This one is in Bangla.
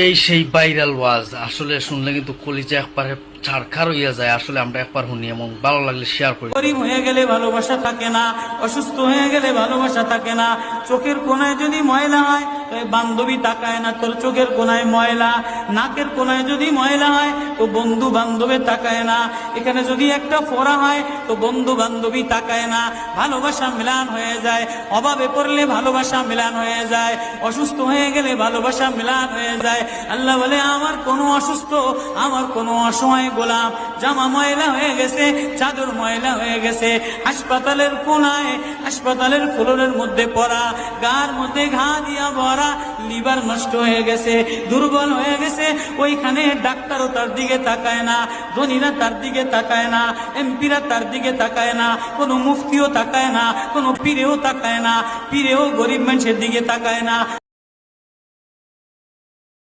এই সেই ভাইরাল ওয়াজ আসলে শুনলে কিন্তু কলিজা একবারে ছাড়খার হইয়া যায়। আসলে আমরা একবার শুনি এবং ভালো লাগলে শেয়ার করি। গরিব হয়ে গেলে ভালোবাসা থাকে না, অসুস্থ হয়ে গেলে ভালোবাসা থাকে না। চোখের কোনায় যদি ময়লা হয় তো বান্ধবী তাকায় না, তোর চোখের কোনায় ময়লা। নাকের কোনায় যদি ময়লা হয় তো বন্ধু বান্ধবে তাকায় না। এখানে যদি একটা ফোড়া হয় তো বন্ধু বান্ধবী তাকায় না। ভালোবাসা মিলান হয়ে যায়, অভাবে পড়লে ভালোবাসা মিলান হয়ে যায়, অসুস্থ হয়ে গেলে ভালোবাসা মিলান হয়ে যায়। আল্লাহ বলে আমার কোনো অসুস্থ, আমার কোনো অসহায় গোলাম জামা ময়লা হয়ে গেছে, চাদর ময়লা হয়ে গেছে, হাসপাতালের কোনায় হাসপাতালের ফ্লোরের মধ্যে পড়া, গার মধ্যে ঘা দিয়া ভরা, লিভার নষ্ট হয়ে গেছে, দুর্বল হয়ে গেছে। ওইখানে ডাক্তারও তার দিকে তাকায় না, ধনীরা তার দিকে তাকায় না, এমপিরা তার দিকে তাকায় না, কোনো মুফতিও তাকায় না, কোনো পীরেও তাকায় না, পীরেও গরিব মানুষের দিকে তাকায় না।